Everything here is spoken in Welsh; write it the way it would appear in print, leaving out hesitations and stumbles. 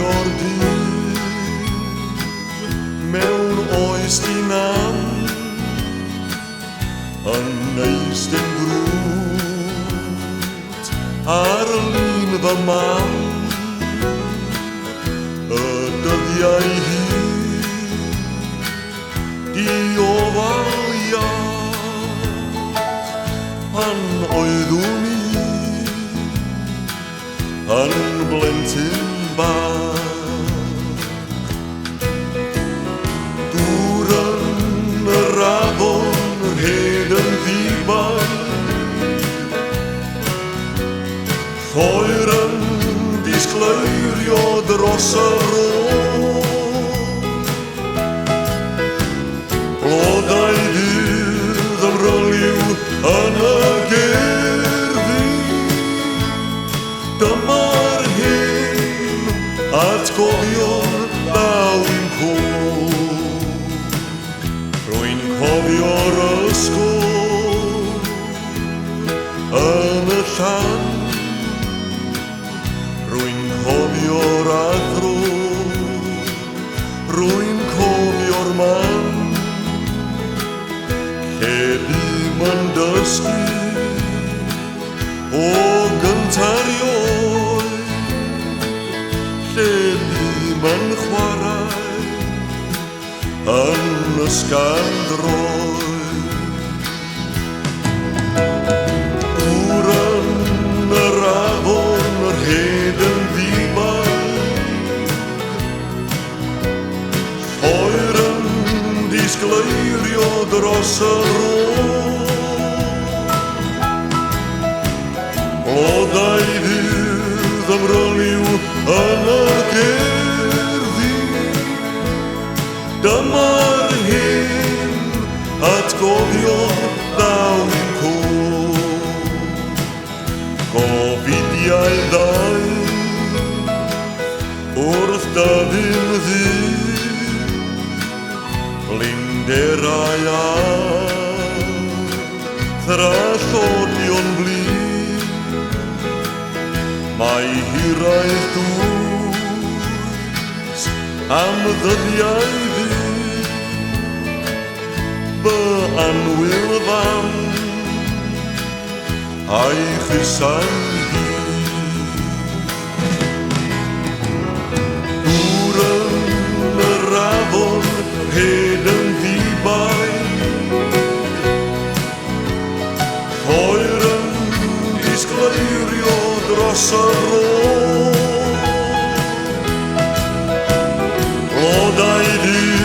jordi mewn oes dinan yn eistedd grwt ar lun fy mam y dyddiau hir diofal iawn pan oeddwn ni yn blentyn bach. Dŵr yn yr afon yr hed yn ddiban, Lloer yn disgleirio dros y rôn. Blodau dydd ymryliw yn y gerddi, dyma'r hen atgofion daw'n cwr. Rwy'n cofio'r ysgol yn y llan, rwy'n cofio'r athro, rwy'n cofio'r man, lle bym yn dysgu o gyntar ioed, lle bym yn chwarae yn ysgandroed. Dŵr yn yr afon yr hed yn ddiban, Lloer yn disgleirio dros y rôn. Blodau dydd ymryliw yn y gerddi, dyma'r hen atgofion daw'n cwr. Gofidiau ddau wrth dyddyn ddydd, blinderau a thrallodion blin. Mae hiraeth dwys am ddyddiau fydd, fy anwyl fam a'i chysau hyd. Dŵr yn yr afon hed yn ddiban, Lloer yn disgleirio dros y rôn. Blodau dydd